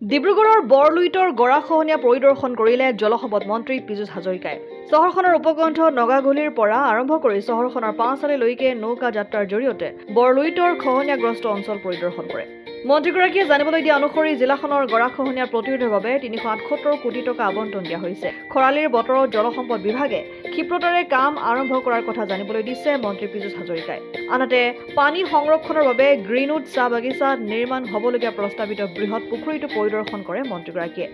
ডিব্ৰুগড়ৰ বৰলুইতৰ গৰাখহনীয়া পৰিদৰ্শন কৰিলে জলসম্পদ মন্ত্ৰী পীযুষ হাজৰিকাই। চহৰখনৰ উপকণ্ঠ নগাগুলিৰ পৰা আৰম্ভ কৰি চহৰখনৰ পাঁচআলিলৈকে নৌকা যাত্ৰাৰ জৰিয়তে বৰলুইতৰ খহনীয়াগ্ৰস্ত অঞ্চল পৰিদৰ্শন কৰে। মন্ত্ৰীগৰাকীয়ে জানিবলৈ দিয়া অনুসৰি জিলাখনৰ গৰাখহনীয়া প্ৰতিৰোধৰ বাবে ৩৭৮ কোটি টকা আবণ্টন দিয়া হৈছে। খৰালিৰ বতৰত জলসম্পদ বিভাগে ক্ষিপ্ৰতাৰে কাম আৰম্ভ কৰাৰ কথা জানিবলৈ দিছে মন্ত্ৰী পীযুষ হাজৰিকাই। আনহাতে পানী সংৰক্ষণৰ বাবে গ্ৰীণউড চাহ বাগিচাত নিৰ্মাণ হ'বলগীয়া প্ৰস্তাৱিত বৃহৎ পুখুৰীটো পৰিদৰ্শন কৰে মন্ত্ৰীগৰাকীয়ে।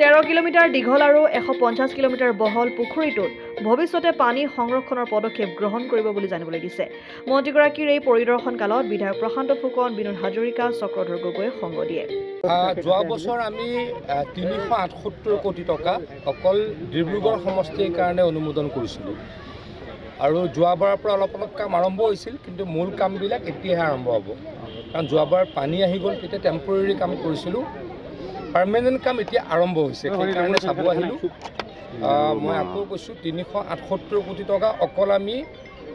১৩ কিলোমিটাৰ দীঘল আৰু ১৫০ কিলোমিটাৰ বহল পুখুৰীটোত ভৱিষ্যতে পানী সংৰক্ষণৰ পদক্ষেপ গ্ৰহণ কৰিব বুলি জানিবলৈ দিছে। মন্ত্ৰীগৰাকীৰ এই পৰিদৰ্শন কালত বিধায়ক প্ৰশান্ত ফুকন, বিনোদ হাজৰিকা, চক্ৰধৰ গগৈয়ে সংগ দিয়ে। যোৱা বছৰ আমি ৩৭৮ কোটি টকা অকল ডিব্ৰুগড় সমষ্টিৰ কাৰণে অনুমোদন কৰিছিলোঁ আৰু যোৱাবাৰৰ পৰা অলপ কাম আৰম্ভ হৈছিল, কিন্তু মূল কামবিলাক এতিয়াহে আৰম্ভ হ'ব। কাৰণ যোৱাবাৰ পানী আহি গ'ল, তেতিয়া টেম্পৰেৰী কাম কৰিছিলোঁ, পাৰ্মানেণ্ট কাম এতিয়া আৰম্ভ হৈছে, সেইকাৰণে চাব আহিলোঁ। মই আকৌ কৈছোঁ ৩৭৮ কোটি টকা অকল আমি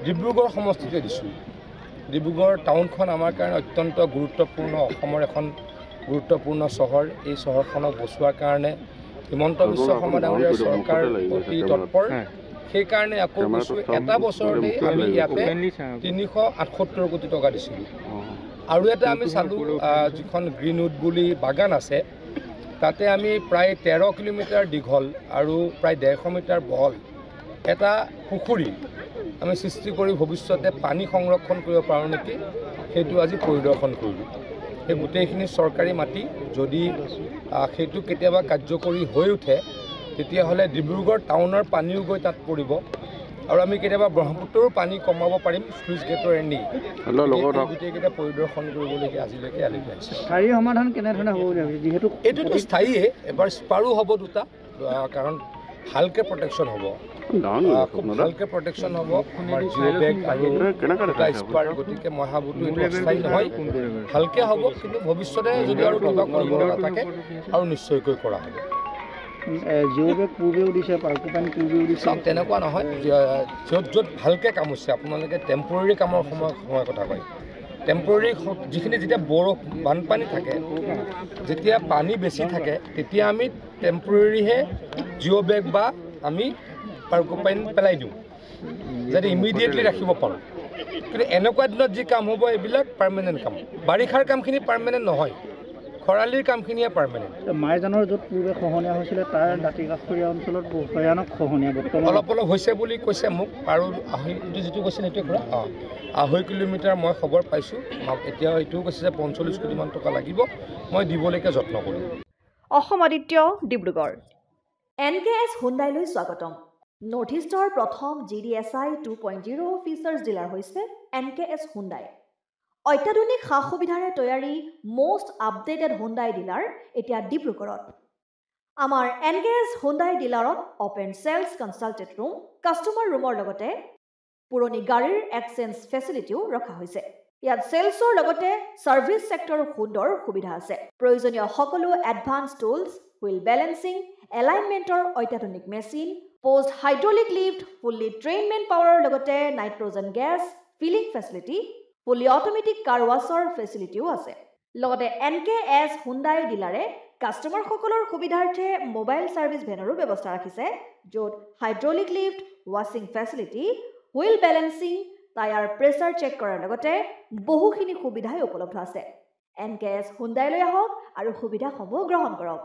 ডিব্ৰুগড় সমষ্টিতে দিছোঁ। ডিব্ৰুগড় টাউনখন আমাৰ কাৰণে অত্যন্ত গুৰুত্বপূৰ্ণ, অসমৰ এখন গুৰুত্বপূৰ্ণ চহৰ। এই চহৰখনক বচোৱাৰ কাৰণে হিমন্ত বিশ্ব শৰ্মা ডাঙৰীয়াৰ চৰকাৰ অতি তৎপৰ। সেইকাৰণে আকৌ কৈছোঁ এটা বছৰতেই আমি ইয়াতে ৩৭৮ কোটি টকা দিছিলোঁ। আৰু এটা আমি চালোঁ, যিখন গ্ৰীণউড বুলি বাগান আছে, তাতে আমি প্ৰায় ১৩ কিলোমিটাৰ দীঘল আৰু প্ৰায় ১৫০ মিটাৰ বহল এটা পুখুৰী আমি সৃষ্টি কৰি ভৱিষ্যতে পানী সংৰক্ষণ কৰিব পাৰোঁ নেকি, সেইটো আজি পৰিদৰ্শন কৰিলোঁ। সেই গোটেইখিনি চৰকাৰী মাটি, যদি সেইটো কেতিয়াবা কাৰ্যকৰী হৈ উঠে, তেতিয়াহ'লে ডিব্ৰুগড় টাউনৰ পানীও গৈ তাত পৰিব আৰু আমি কেতিয়াবা ব্ৰহ্মপুত্ৰৰো পানী কমাব পাৰিম স্লুইচ গেটৰ এণ্ডিং। গোটেইকেইটা পৰিদৰ্শন কৰিবলৈকে আজিলৈকে আলোচনা হৈছে। স্থায়ী সমাধান কেনেধৰণে হ'ব বুলি ভাবিছে? যিহেতু এইটোতো স্থায়ীয়ে, এবাৰ স্পাৰো হ'ব দুটা, কাৰণ ভালকৈ প্ৰটেকশ্যন হ'ব, খুব ভালকৈ প্ৰটেকশ্যন হ'ব আমাৰ জিঅ' বেগ আৰু এটা স্পাৰ। গতিকে মই ভাবোঁতো এইটো অস্থায়ী নহয়, ভালকৈ হ'ব, কিন্তু ভৱিষ্যতে যদি আৰু কিবা কৰিব লগা থাকে আৰু নিশ্চয়কৈ কৰা হ'ব। জিঅ' বেগ পূৰ্বেও দিছে, পাৰ্কোপাইন পূৰ্বেও দিছে, তেনেকুৱা নহয়। য'ত ভালকৈ কাম হৈছে, আপোনালোকে টেম্পৰেৰী কামৰ সময় কথা কয়। টেম্পৰেৰী যিখিনি যেতিয়া বানপানী থাকে, যেতিয়া পানী বেছি থাকে, তেতিয়া আমি টেম্পৰেৰীহে জিঅ' বেগ বা আমি পাৰ্কোপাইন পেলাই দিওঁ, যাতে ইমিডিয়েটলি ৰাখিব পাৰোঁ। কিন্তু এনেকুৱা দিনত যি কাম হ'ব, এইবিলাক পাৰ্মানেণ্ট কাম। বাৰিষাৰ কামখিনি পাৰ্মানেণ্ট নহয়, খৰালিৰ কামখিনিয়ে পাৰ্মানেণ্ট। মাইজানৰ য'ত পূৰ্বে খহনীয়া হৈছিলে, তাৰ দাঁতিকাষৰীয়া অঞ্চলত ভয়ানক খহনীয়া বৰ্তমান অলপ হৈছে বুলি কৈছে মোক, আৰু যিটো কৈছে সেইটোৱে কৰা ২.৫ কিলোমিটাৰ মই খবৰ পাইছোঁ। এতিয়া এইটোও কৈছে যে ৪৫ কোটিমান টকা লাগিব, মই দিবলৈকে যত্ন কৰিম। অসম আদিত্য, ডিব্ৰুগড়। NKS হুণ্ডাইলৈ স্বাগতম। নৰ্থ ইষ্টৰ প্ৰথম GDSI 2.0 ফিচাৰ্ছ ডিলাৰ হৈছে NKS হুণ্ডাই। অত্যাধুনিক সা সুবিধাৰে তৈয়াৰী মষ্ট আপডেটেড হুণ্ডাই ডিলাৰ এতিয়া ডিব্ৰুগড়ত। আমাৰ NKS হুণ্ডাই ডিলাৰত open sales consulted room, customer ৰুমৰ লগতে পুৰণি গাড়ীৰ এক্সচেঞ্জ ফেচিলিটিও ৰখা হৈছে। ইয়াত চেলছৰ লগতে ছাৰ্ভিচ ছেক্টৰৰ সুন্দৰ সুবিধা আছে। প্ৰয়োজনীয় সকলো এডভান্স টুলছ, হুইল বেলেন্সিং, এলাইনমেণ্টৰ অত্যাধুনিক machine, post hydraulic lift, fully train মেন পাৱাৰৰ লগতে nitrogen gas filling facility, fully automatic car washer ফেচিলিটিও আছে। লগতে NKS হুণ্ডাই ডিলাৰে কাষ্টমাৰসকলৰ সুবিধাৰ্থে মোবাইল ছাৰ্ভিচ ভেনৰো ব্যৱস্থা ৰাখিছে, য'ত হাইড্ৰলিক লিফ্ট, ৱাছিং facility, wheel balancing, tyre pressure check কৰাৰ লগতে বহুখিনি সুবিধাই উপলব্ধ আছে। NKS হুণ্ডাইলৈ আহক আৰু সুবিধাসমূহ গ্ৰহণ কৰক।